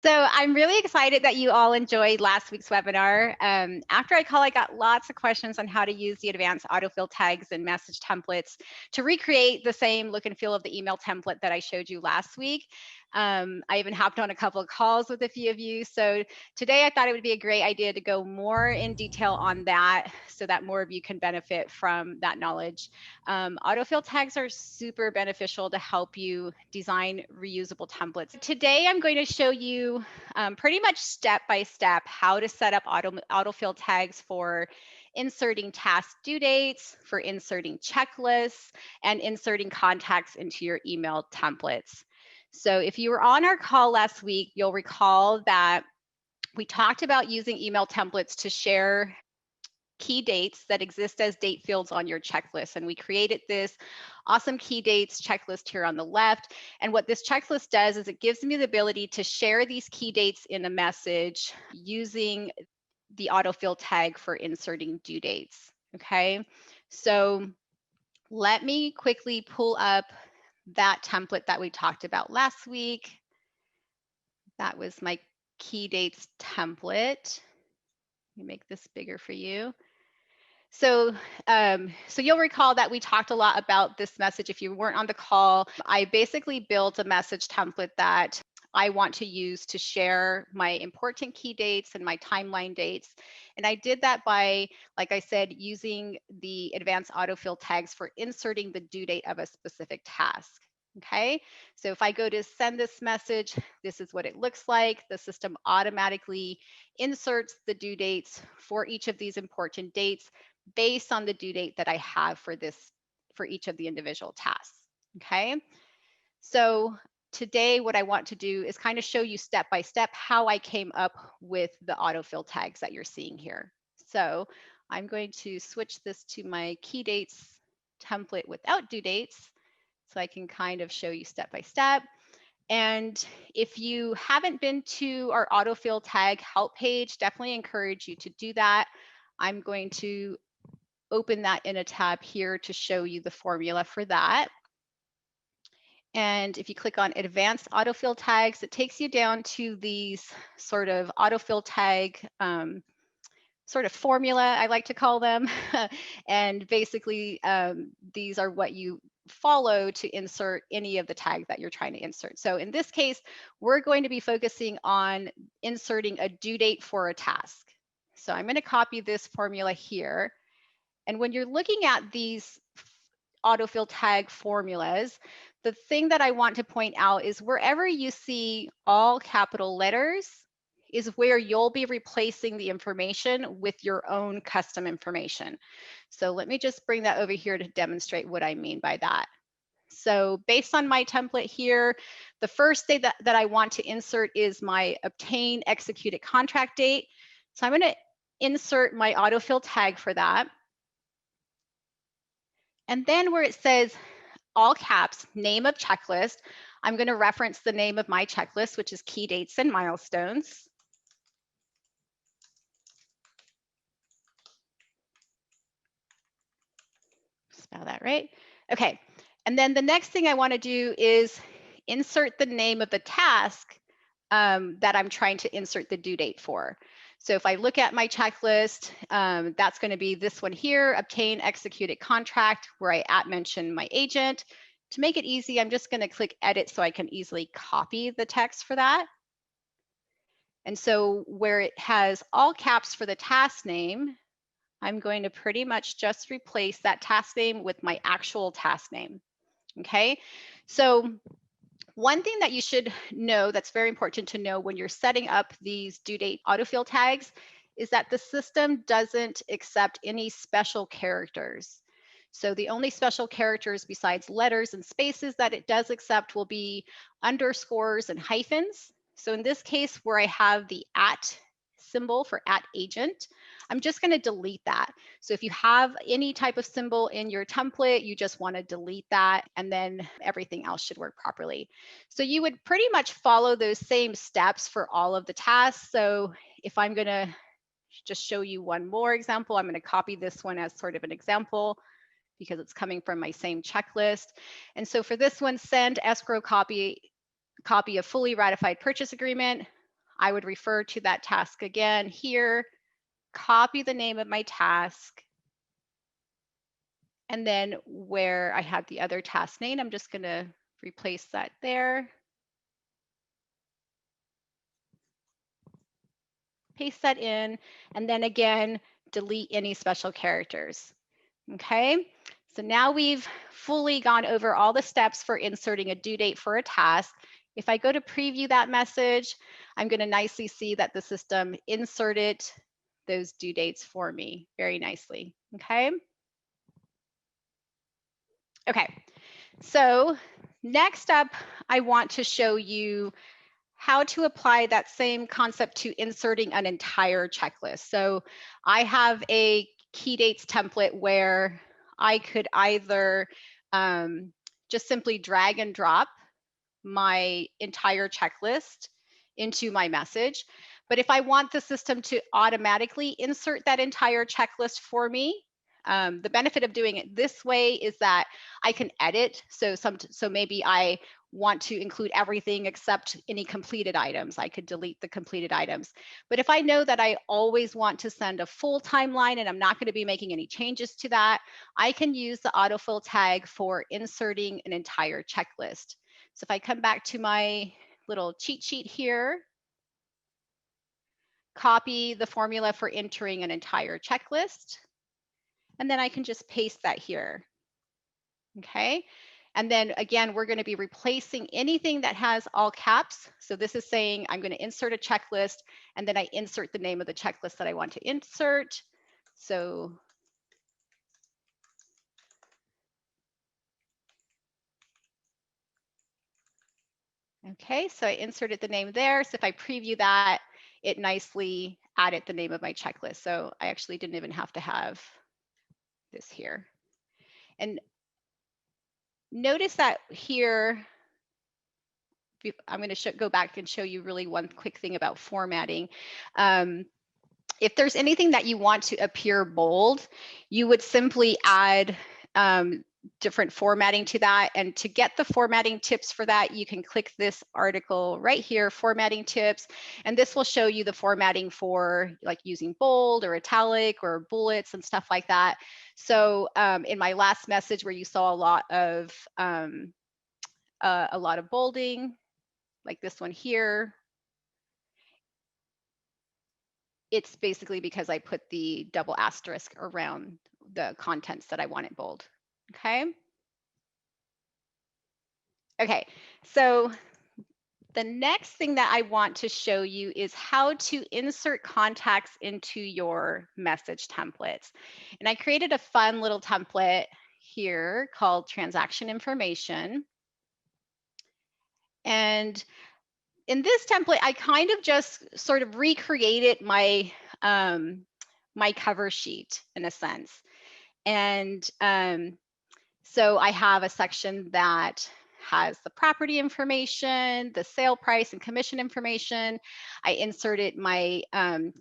So I'm really excited that you all enjoyed last week's webinar. After I call, I got lots of questions on how to use the advanced autofill tags and message templates to recreate the same look and feel of the email template that I showed you last week. I even hopped on a couple of calls with a few of you. So today I thought it would be a great idea to go more in detail on that so that more of you can benefit from that knowledge. Autofill tags are super beneficial to help you design reusable templates. Today, I'm going to show you pretty much step by step how to set up autofill tags for inserting task due dates, for inserting checklists, and inserting contacts into your email templates. So if you were on our call last week, you'll recall that we talked about using email templates to share key dates that exist as date fields on your checklist. And we created this awesome key dates checklist here on the left. And what this checklist does is it gives me the ability to share these key dates in a message using the autofill tag for inserting due dates. Okay, so let me quickly pull up that template that we talked about last week. That was my key dates template. Let me make this bigger for you. So you'll recall that we talked a lot about this message. If you weren't on the call, I basically built a message template that I want to use to share my important key dates and my timeline dates. And I did that by, like I said, using the advanced autofill tags for inserting the due date of a specific task. Okay, so if I go to send this message, this is what it looks like. The system automatically inserts the due dates for each of these important dates based on the due date that I have for each of the individual tasks. Okay, so today what I want to do is kind of show you step by step how I came up with the autofill tags that you're seeing here. So I'm going to switch this to my key dates template without due dates so I can kind of show you step by step. And if you haven't been to our autofill tag help page, definitely encourage you to do that. I'm going to open that in a tab here to show you the formula for that. And if you click on advanced autofill tags, it takes you down to these sort of autofill tag sort of formula, I like to call them. And basically, these are what you follow to insert any of the tags that you're trying to insert. So in this case, we're going to be focusing on inserting a due date for a task. So I'm going to copy this formula here. And when you're looking at these autofill tag formulas, the thing that I want to point out is wherever you see all capital letters is where you'll be replacing the information with your own custom information. So let me just bring that over here to demonstrate what I mean by that. So based on my template here, the first date that I want to insert is my obtain executed contract date. So I'm going to insert my autofill tag for that. And then where it says all caps, name of checklist, I'm going to reference the name of my checklist, which is key dates and milestones. Spell that right. Okay. And then the next thing I want to do is insert the name of the task that I'm trying to insert the due date for. So if I look at my checklist, that's going to be this one here, obtain executed contract, where I mention my agent. To make it easy, I'm just going to click edit so I can easily copy the text for that. And so where it has all caps for the task name, I'm going to pretty much just replace that task name with my actual task name. Okay, so one thing that you should know that's very important to know when you're setting up these due date autofill tags is that the system doesn't accept any special characters. So the only special characters besides letters and spaces that it does accept will be underscores and hyphens. So in this case, where I have the @ symbol for @agent, I'm just going to delete that. So if you have any type of symbol in your template, you just want to delete that, and then everything else should work properly. So you would pretty much follow those same steps for all of the tasks. So if I'm going to just show you one more example, I'm going to copy this one as sort of an example because it's coming from my same checklist. And so for this one, send escrow copy of fully ratified purchase agreement. I would refer to that task again here, copy the name of my task, and then where I had the other task name, I'm just going to replace that there. Paste that in, and then again, delete any special characters. Okay, so now we've fully gone over all the steps for inserting a due date for a task. If I go to preview that message, I'm going to nicely see that the system inserted those due dates for me very nicely. Okay. Okay, so next up, I want to show you how to apply that same concept to inserting an entire checklist. So I have a key dates template where I could either just simply drag and drop my entire checklist into my message. But if I want the system to automatically insert that entire checklist for me, the benefit of doing it this way is that I can edit. So maybe I want to include everything except any completed items. I could delete the completed items. But if I know that I always want to send a full timeline and I'm not going to be making any changes to that, I can use the autofill tag for inserting an entire checklist. So if I come back to my little cheat sheet here, copy the formula for entering an entire checklist, and then I can just paste that here. Okay. And then again, we're going to be replacing anything that has all caps. So this is saying I'm going to insert a checklist, and then I insert the name of the checklist that I want to insert. So okay, so I inserted the name there. So if I preview that, it nicely added the name of my checklist. So I actually didn't even have to have this here. And notice that here, I'm going to go back and show you really one quick thing about formatting. If there's anything that you want to appear bold, you would simply add different formatting to that. And to get the formatting tips for that, you can click this article right here, formatting tips, and this will show you the formatting for like using bold or italic or bullets and stuff like that. So in my last message where you saw a lot of bolding, like this one here, it's basically because I put the double asterisk around the contents that I want it bold. Okay. Okay, so the next thing that I want to show you is how to insert contacts into your message templates. And I created a fun little template here called transaction information. And in this template, I kind of just sort of recreated my my cover sheet in a sense. And so I have a section that has the property information, the sale price and commission information. I inserted my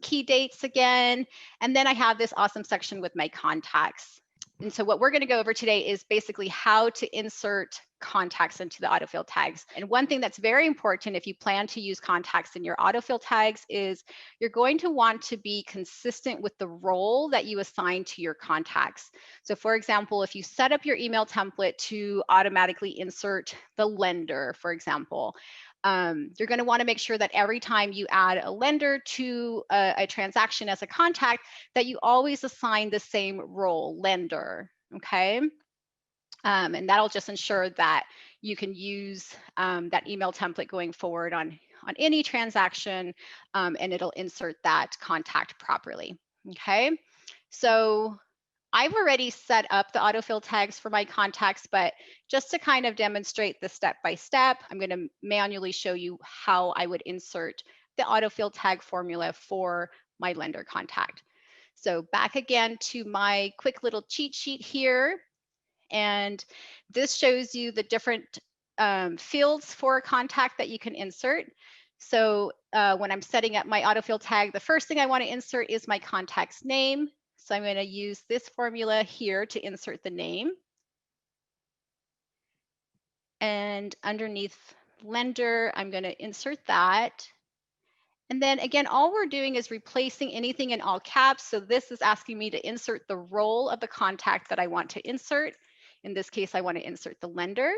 key dates again, and then I have this awesome section with my contacts. And so what we're going to go over today is basically how to insert contacts into the autofill tags. And one thing that's very important if you plan to use contacts in your autofill tags is you're going to want to be consistent with the role that you assign to your contacts. So for example, if you set up your email template to automatically insert the lender, for example, you're going to want to make sure that every time you add a lender to a transaction as a contact, that you always assign the same role, lender, okay? And that'll just ensure that you can use that email template going forward on any transaction, and it'll insert that contact properly, okay? So I've already set up the autofill tags for my contacts, but just to kind of demonstrate the step-by-step, I'm going to manually show you how I would insert the autofill tag formula for my lender contact. So back again to my quick little cheat sheet here. And this shows you the different fields for a contact that you can insert. So when I'm setting up my autofill tag, the first thing I want to insert is my contact's name. So I'm going to use this formula here to insert the name. And underneath lender, I'm going to insert that. And then again, all we're doing is replacing anything in all caps. So this is asking me to insert the role of the contact that I want to insert. In this case, I want to insert the lender.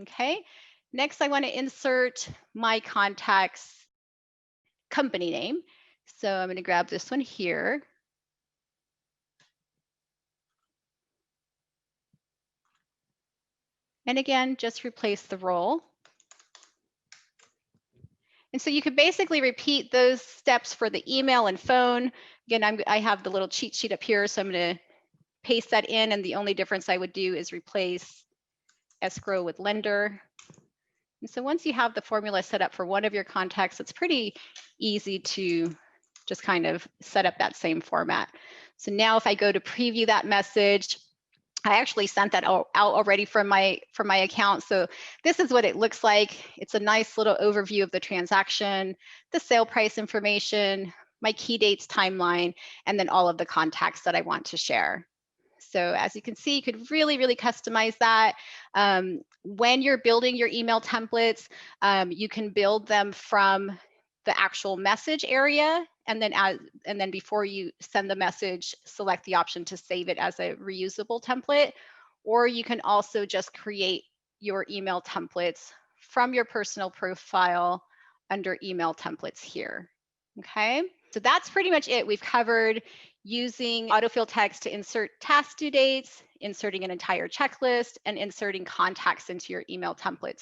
Okay. Next, I want to insert my contact's company name. So I'm going to grab this one here. And again, just replace the role. And so you could basically repeat those steps for the email and phone. Again, I have the little cheat sheet up here, so I'm going to paste that in, and the only difference I would do is replace escrow with lender. And so once you have the formula set up for one of your contacts, it's pretty easy to just kind of set up that same format. So now if I go to preview that message, I actually sent that out already from my account. So this is what it looks like. It's a nice little overview of the transaction, the sale price information, my key dates timeline, and then all of the contacts that I want to share. So as you can see, you could really, really customize that. When you're building your email templates, you can build them from the actual message area, and then before you send the message, select the option to save it as a reusable template. Or you can also just create your email templates from your personal profile under email templates here. Okay, so that's pretty much it. We've covered using autofill text to insert task due dates, inserting an entire checklist, and inserting contacts into your email templates.